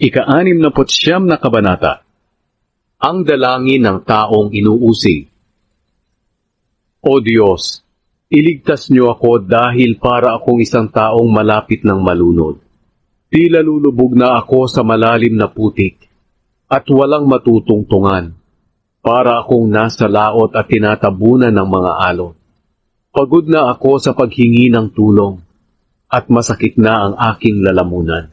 Ika-69 na kabanata. Ang dalangin ng taong inuusig. O Diyos, iligtas niyo ako dahil para akong isang taong malapit ng malunod. Tila lulubog na ako sa malalim na putik at walang matutungtungan. Para akong nasa laot at tinatabunan ng mga alon. Pagod na ako sa paghingi ng tulong at masakit na ang aking lalamunan.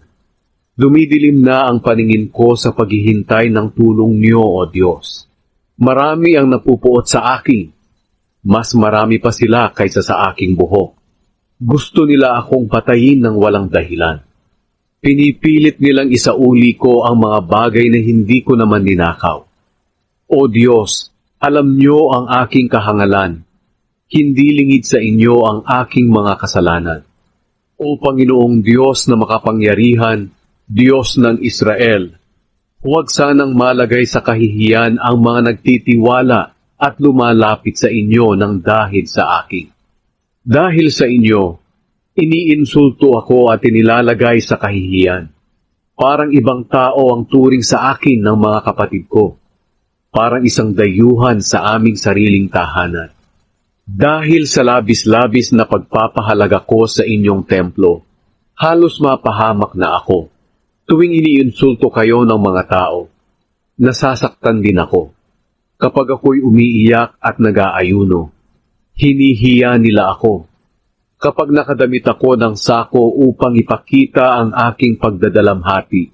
Dumidilim na ang paningin ko sa paghihintay ng tulong niyo, O Diyos. Marami ang napupuot sa akin. Mas marami pa sila kaysa sa aking buhok. Gusto nila akong patayin ng walang dahilan. Pinipilit nilang isauli ko ang mga bagay na hindi ko naman ninakaw. O Diyos, alam niyo ang aking kahangalan. Hindi lingid sa inyo ang aking mga kasalanan. O Panginoong Diyos na makapangyarihan, Diyos ng Israel, huwag sanang malagay sa kahihiyan ang mga nagtitiwala at lumalapit sa inyo ng dahil sa akin. Dahil sa inyo, iniinsulto ako at inilalagay sa kahihiyan. Parang ibang tao ang turing sa akin ng mga kapatid ko. Parang isang dayuhan sa aming sariling tahanan. Dahil sa labis-labis na pagpapahalaga ko sa inyong templo, halos mapahamak na ako. Tuwing iniinsulto kayo ng mga tao, nasasaktan din ako. Kapag ako'y umiiyak at nag-aayuno, hinihiya nila ako. Kapag nakadamit ako ng sako upang ipakita ang aking pagdadalamhati,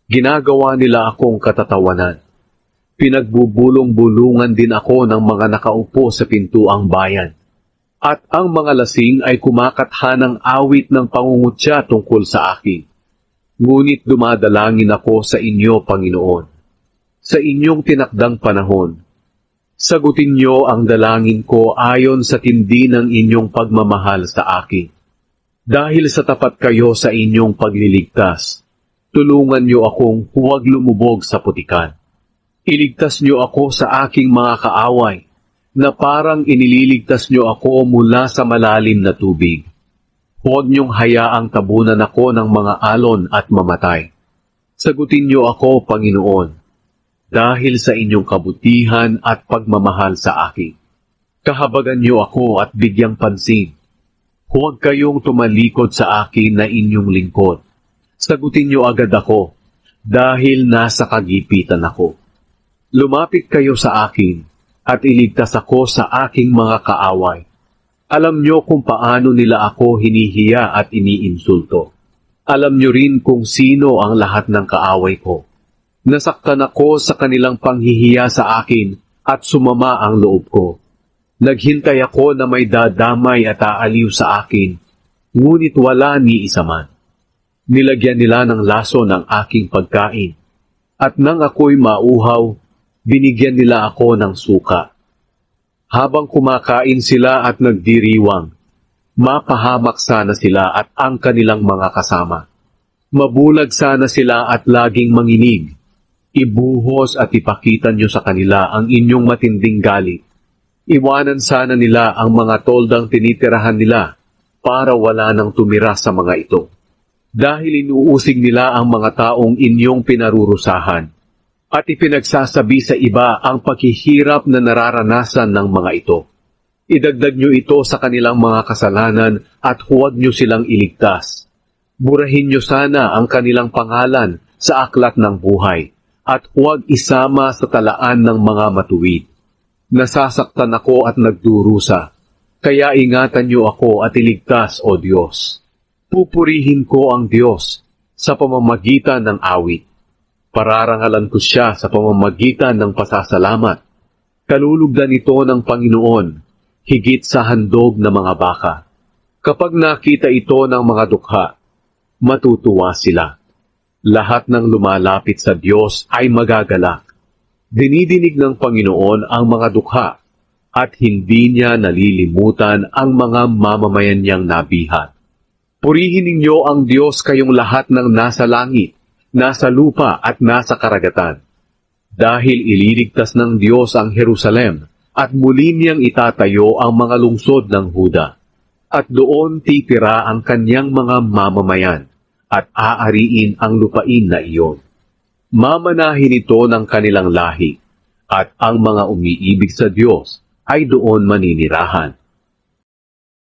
ginagawa nila akong katatawanan. Pinagbubulong-bulungan din ako ng mga nakaupo sa pintuang bayan. At ang mga lasing ay kumakatha ng awit ng pangungutya tungkol sa akin. Ngunit dumadalangin ako sa inyo, Panginoon. Sa inyong tinakdang panahon, sagutin niyo ang dalangin ko ayon sa tindi ng inyong pagmamahal sa akin. Dahil sa tapat kayo sa inyong pagliligtas, tulungan niyo akong huwag lumubog sa putikan. Iligtas niyo ako sa aking mga kaaway, na parang inililigtas niyo ako mula sa malalim na tubig. Huwag niyong hayaang tabunan ako ng mga alon at mamatay. Sagutin niyo ako, Panginoon, dahil sa inyong kabutihan at pagmamahal sa akin. Kahabagan niyo ako at bigyang pansin. Huwag kayong tumalikod sa akin na inyong lingkod. Sagutin niyo agad ako, dahil nasa kagipitan ako. Lumapit kayo sa akin at iligtas ako sa aking mga kaaway. Alam niyo kung paano nila ako hinihiya at iniinsulto. Alam niyo rin kung sino ang lahat ng kaaway ko. Nasaktan ako sa kanilang panghihiya sa akin at sumama ang loob ko. Naghintay ako na may dadamay at aaliw sa akin, ngunit wala ni isa man. Nilagyan nila ng laso ng aking pagkain, at nang ako'y mauhaw, binigyan nila ako ng suka. Habang kumakain sila at nagdiriwang, mapahamak sana sila at ang kanilang mga kasama. Mabulag sana sila at laging manginig. Ibuhos at ipakita niyo sa kanila ang inyong matinding galit. Iwanan sana nila ang mga toldang tinitirahan nila para wala nang tumira sa mga ito. Dahil inuusig nila ang mga taong inyong pinarurusahan. At ipinagsasabi sa iba ang paghihirap na nararanasan ng mga ito. Idagdag niyo ito sa kanilang mga kasalanan at huwag niyo silang iligtas. Burahin niyo sana ang kanilang pangalan sa aklat ng buhay at huwag isama sa talaan ng mga matuwid. Nasasaktan ako at nagdurusa, kaya ingatan niyo ako at iligtas, O Diyos. Pupurihin ko ang Diyos sa pamamagitan ng awit. Pararangalan ko siya sa pamamagitan ng pasasalamat. Kalulugdan ito ng Panginoon, higit sa handog na mga baka. Kapag nakita ito ng mga dukha, matutuwa sila. Lahat ng lumalapit sa Diyos ay magagalak. Dinidinig ng Panginoon ang mga dukha, at hindi niya nalilimutan ang mga mamamayan niyang nabihat. Purihin ninyo ang Diyos kayong lahat ng nasa langit, nasa lupa at nasa karagatan. Dahil ililigtas ng Diyos ang Jerusalem at muli niyang itatayo ang mga lungsod ng Huda. At doon titira ang kanyang mga mamamayan at aariin ang lupain na iyon. Mamanahin ito ng kanilang lahi, at ang mga umiibig sa Diyos ay doon maninirahan.